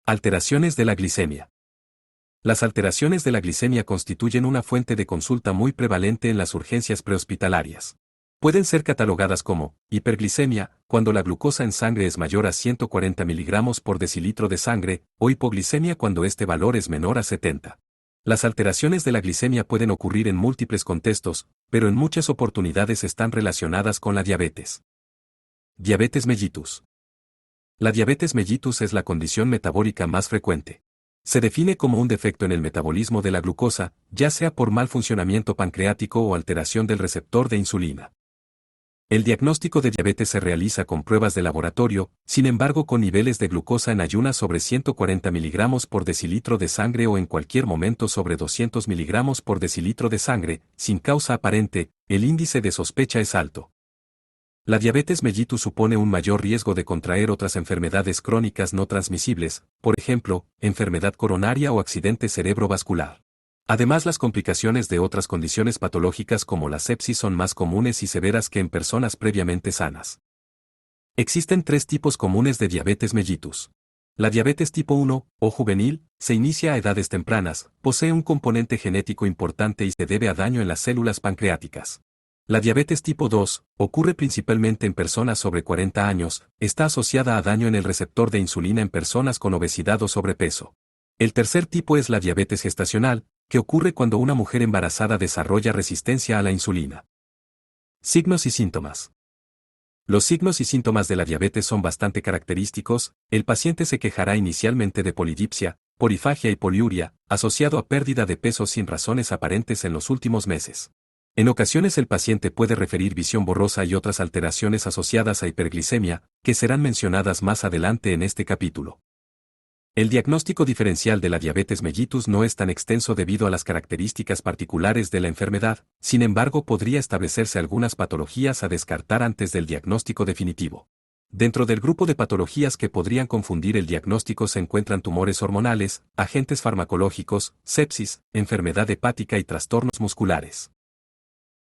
Alteraciones de la glicemia. Las alteraciones de la glicemia constituyen una fuente de consulta muy prevalente en las urgencias prehospitalarias. Pueden ser catalogadas como hiperglicemia, cuando la glucosa en sangre es mayor a 140 mg por decilitro de sangre, o hipoglicemia cuando este valor es menor a 70. Las alteraciones de la glicemia pueden ocurrir en múltiples contextos, pero en muchas oportunidades están relacionadas con la diabetes. Diabetes mellitus. La diabetes mellitus es la condición metabólica más frecuente. Se define como un defecto en el metabolismo de la glucosa, ya sea por mal funcionamiento pancreático o alteración del receptor de insulina. El diagnóstico de diabetes se realiza con pruebas de laboratorio, sin embargo con niveles de glucosa en ayunas sobre 140 mg por decilitro de sangre o en cualquier momento sobre 200 mg por decilitro de sangre, sin causa aparente, el índice de sospecha es alto. La diabetes mellitus supone un mayor riesgo de contraer otras enfermedades crónicas no transmisibles, por ejemplo, enfermedad coronaria o accidente cerebrovascular. Además, las complicaciones de otras condiciones patológicas como la sepsis son más comunes y severas que en personas previamente sanas. Existen tres tipos comunes de diabetes mellitus. La diabetes tipo 1, o juvenil, se inicia a edades tempranas, posee un componente genético importante y se debe a daño en las células pancreáticas. La diabetes tipo 2, ocurre principalmente en personas sobre 40 años, está asociada a daño en el receptor de insulina en personas con obesidad o sobrepeso. El tercer tipo es la diabetes gestacional, que ocurre cuando una mujer embarazada desarrolla resistencia a la insulina. Signos y síntomas. Los signos y síntomas de la diabetes son bastante característicos. El paciente se quejará inicialmente de polidipsia, polifagia y poliuria, asociado a pérdida de peso sin razones aparentes en los últimos meses. En ocasiones el paciente puede referir visión borrosa y otras alteraciones asociadas a hiperglicemia, que serán mencionadas más adelante en este capítulo. El diagnóstico diferencial de la diabetes mellitus no es tan extenso debido a las características particulares de la enfermedad, sin embargo podría establecerse algunas patologías a descartar antes del diagnóstico definitivo. Dentro del grupo de patologías que podrían confundir el diagnóstico se encuentran tumores hormonales, agentes farmacológicos, sepsis, enfermedad hepática y trastornos musculares.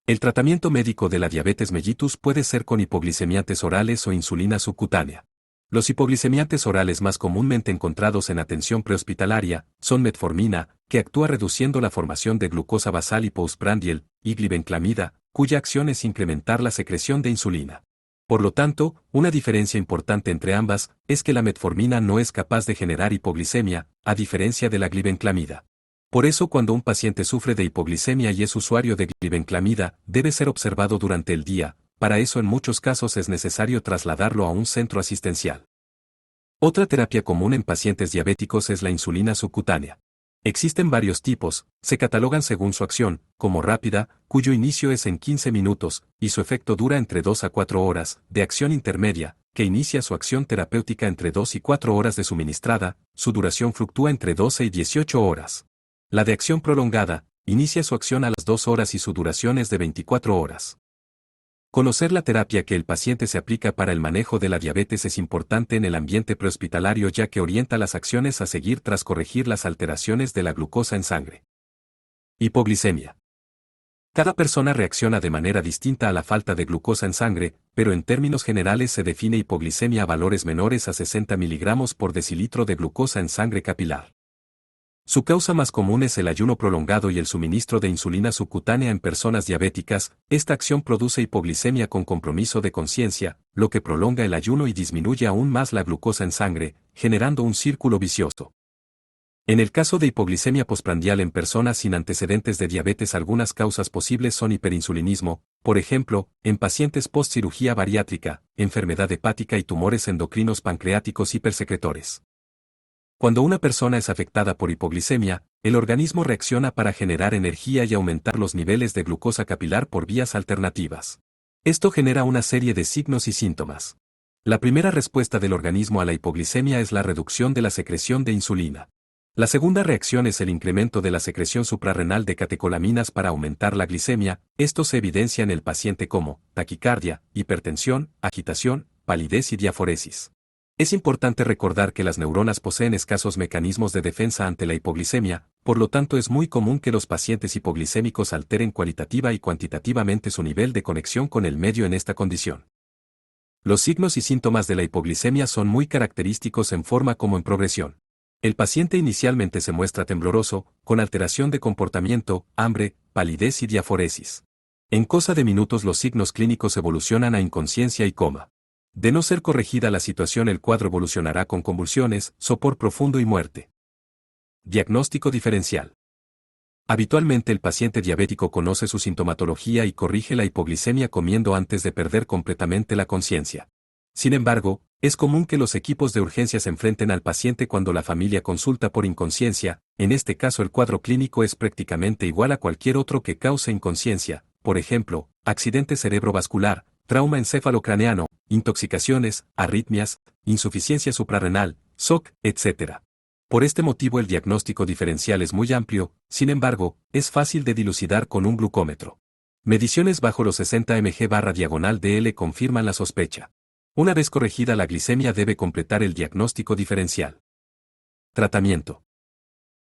El tratamiento médico de la diabetes mellitus puede ser con hipoglicemiantes orales o insulina subcutánea. Los hipoglicemiantes orales más comúnmente encontrados en atención prehospitalaria son metformina, que actúa reduciendo la formación de glucosa basal y postprandial, y glibenclamida, cuya acción es incrementar la secreción de insulina. Por lo tanto, una diferencia importante entre ambas es que la metformina no es capaz de generar hipoglicemia, a diferencia de la glibenclamida. Por eso cuando un paciente sufre de hipoglicemia y es usuario de glibenclamida, debe ser observado durante el día. Para eso en muchos casos es necesario trasladarlo a un centro asistencial. Otra terapia común en pacientes diabéticos es la insulina subcutánea. Existen varios tipos, se catalogan según su acción, como rápida, cuyo inicio es en 15 minutos, y su efecto dura entre 2 a 4 horas, de acción intermedia, que inicia su acción terapéutica entre 2 y 4 horas de suministrada, su duración fluctúa entre 12 y 18 horas. La de acción prolongada, inicia su acción a las 2 horas y su duración es de 24 horas. Conocer la terapia que el paciente se aplica para el manejo de la diabetes es importante en el ambiente prehospitalario ya que orienta las acciones a seguir tras corregir las alteraciones de la glucosa en sangre. Hipoglicemia. Cada persona reacciona de manera distinta a la falta de glucosa en sangre, pero en términos generales se define hipoglicemia a valores menores a 60 mg por decilitro de glucosa en sangre capilar. Su causa más común es el ayuno prolongado y el suministro de insulina subcutánea en personas diabéticas. Esta acción produce hipoglicemia con compromiso de conciencia, lo que prolonga el ayuno y disminuye aún más la glucosa en sangre, generando un círculo vicioso. En el caso de hipoglicemia postprandial en personas sin antecedentes de diabetes, algunas causas posibles son hiperinsulinismo, por ejemplo, en pacientes post-cirugía bariátrica, enfermedad hepática y tumores endocrinos pancreáticos hipersecretores. Cuando una persona es afectada por hipoglicemia, el organismo reacciona para generar energía y aumentar los niveles de glucosa capilar por vías alternativas. Esto genera una serie de signos y síntomas. La primera respuesta del organismo a la hipoglicemia es la reducción de la secreción de insulina. La segunda reacción es el incremento de la secreción suprarrenal de catecolaminas para aumentar la glicemia. Esto se evidencia en el paciente como taquicardia, hipertensión, agitación, palidez y diaforesis. Es importante recordar que las neuronas poseen escasos mecanismos de defensa ante la hipoglicemia, por lo tanto es muy común que los pacientes hipoglicémicos alteren cualitativa y cuantitativamente su nivel de conexión con el medio en esta condición. Los signos y síntomas de la hipoglicemia son muy característicos en forma como en progresión. El paciente inicialmente se muestra tembloroso, con alteración de comportamiento, hambre, palidez y diaforesis. En cosa de minutos los signos clínicos evolucionan a inconsciencia y coma. De no ser corregida la situación, el cuadro evolucionará con convulsiones, sopor profundo y muerte. Diagnóstico diferencial. Habitualmente el paciente diabético conoce su sintomatología y corrige la hipoglicemia comiendo antes de perder completamente la conciencia. Sin embargo, es común que los equipos de urgencia se enfrenten al paciente cuando la familia consulta por inconsciencia. En este caso el cuadro clínico es prácticamente igual a cualquier otro que cause inconsciencia, por ejemplo, accidente cerebrovascular, trauma encefalocraneano, intoxicaciones, arritmias, insuficiencia suprarrenal, SOC, etc. Por este motivo el diagnóstico diferencial es muy amplio, sin embargo, es fácil de dilucidar con un glucómetro. Mediciones bajo los 60 mg/dl confirman la sospecha. Una vez corregida la glicemia debe completar el diagnóstico diferencial. Tratamiento.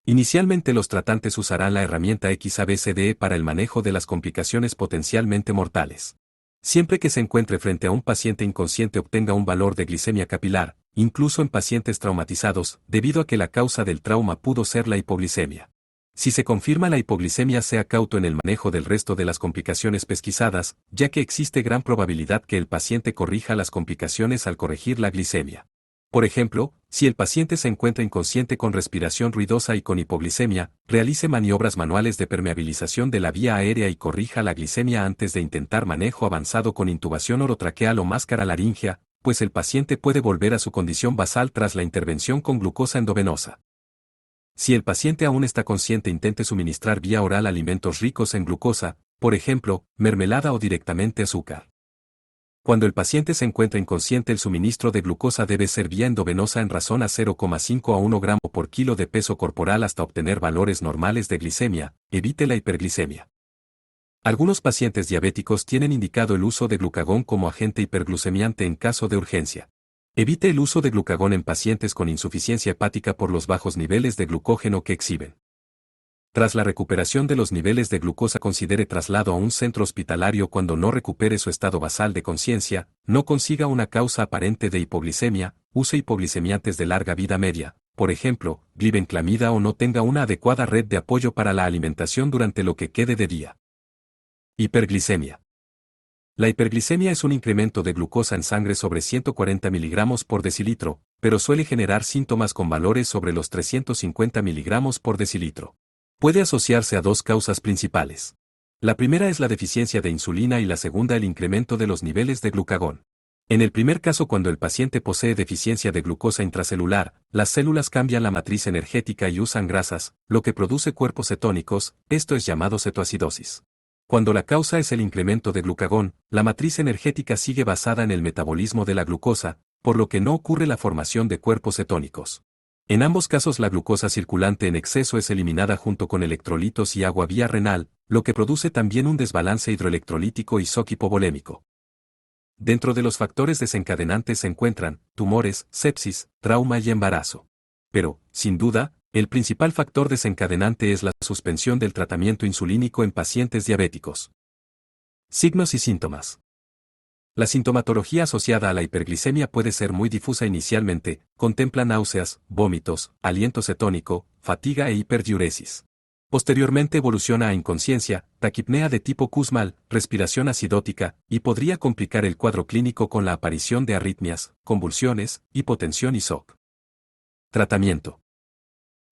Inicialmente los tratantes usarán la herramienta XABCDE para el manejo de las complicaciones potencialmente mortales. Siempre que se encuentre frente a un paciente inconsciente obtenga un valor de glicemia capilar, incluso en pacientes traumatizados, debido a que la causa del trauma pudo ser la hipoglicemia. Si se confirma la hipoglicemia, sea cauto en el manejo del resto de las complicaciones pesquisadas, ya que existe gran probabilidad que el paciente corrija las complicaciones al corregir la glicemia. Por ejemplo, si el paciente se encuentra inconsciente con respiración ruidosa y con hipoglicemia, realice maniobras manuales de permeabilización de la vía aérea y corrija la glicemia antes de intentar manejo avanzado con intubación orotraqueal o máscara laringea, pues el paciente puede volver a su condición basal tras la intervención con glucosa endovenosa. Si el paciente aún está consciente, intente suministrar vía oral alimentos ricos en glucosa, por ejemplo, mermelada o directamente azúcar. Cuando el paciente se encuentra inconsciente, el suministro de glucosa debe ser vía endovenosa en razón a 0,5 a 1 gramo por kilo de peso corporal hasta obtener valores normales de glicemia. Evite la hiperglicemia. Algunos pacientes diabéticos tienen indicado el uso de glucagón como agente hiperglucemiante en caso de urgencia. Evite el uso de glucagón en pacientes con insuficiencia hepática por los bajos niveles de glucógeno que exhiben. Tras la recuperación de los niveles de glucosa, considere traslado a un centro hospitalario cuando no recupere su estado basal de conciencia, no consiga una causa aparente de hipoglicemia, use hipoglicemiantes de larga vida media, por ejemplo, glibenclamida, o no tenga una adecuada red de apoyo para la alimentación durante lo que quede de día. Hiperglicemia. La hiperglicemia es un incremento de glucosa en sangre sobre 140 mg por decilitro, pero suele generar síntomas con valores sobre los 350 mg por decilitro. Puede asociarse a dos causas principales. La primera es la deficiencia de insulina y la segunda el incremento de los niveles de glucagón. En el primer caso, cuando el paciente posee deficiencia de glucosa intracelular, las células cambian la matriz energética y usan grasas, lo que produce cuerpos cetónicos, esto es llamado cetoacidosis. Cuando la causa es el incremento de glucagón, la matriz energética sigue basada en el metabolismo de la glucosa, por lo que no ocurre la formación de cuerpos cetónicos. En ambos casos la glucosa circulante en exceso es eliminada junto con electrolitos y agua vía renal, lo que produce también un desbalance hidroelectrolítico y shock hipovolémico. Dentro de los factores desencadenantes se encuentran tumores, sepsis, trauma y embarazo. Pero, sin duda, el principal factor desencadenante es la suspensión del tratamiento insulínico en pacientes diabéticos. Signos y síntomas. La sintomatología asociada a la hiperglicemia puede ser muy difusa inicialmente, contempla náuseas, vómitos, aliento cetónico, fatiga e hiperdiuresis. Posteriormente evoluciona a inconsciencia, taquipnea de tipo Kussmaul, respiración acidótica, y podría complicar el cuadro clínico con la aparición de arritmias, convulsiones, hipotensión y shock. Tratamiento.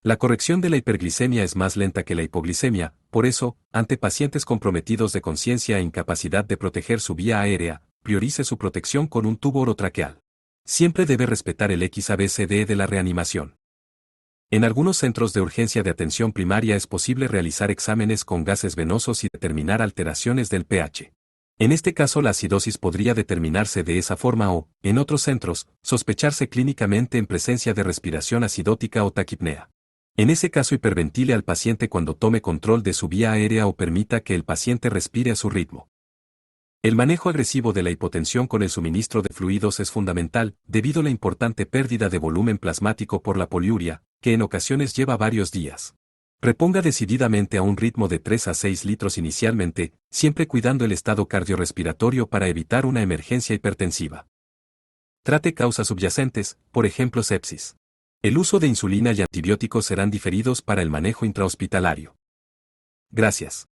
La corrección de la hiperglicemia es más lenta que la hipoglicemia, por eso, ante pacientes comprometidos de conciencia e incapacidad de proteger su vía aérea, priorice su protección con un tubo orotraqueal. Siempre debe respetar el XABCDE de la reanimación. En algunos centros de urgencia de atención primaria es posible realizar exámenes con gases venosos y determinar alteraciones del pH. En este caso la acidosis podría determinarse de esa forma o, en otros centros, sospecharse clínicamente en presencia de respiración acidótica o taquipnea. En ese caso hiperventile al paciente cuando tome control de su vía aérea o permita que el paciente respire a su ritmo. El manejo agresivo de la hipotensión con el suministro de fluidos es fundamental, debido a la importante pérdida de volumen plasmático por la poliuria, que en ocasiones lleva varios días. Reponga decididamente a un ritmo de 3 a 6 litros inicialmente, siempre cuidando el estado cardiorrespiratorio para evitar una emergencia hipertensiva. Trate causas subyacentes, por ejemplo sepsis. El uso de insulina y antibióticos serán diferidos para el manejo intrahospitalario. Gracias.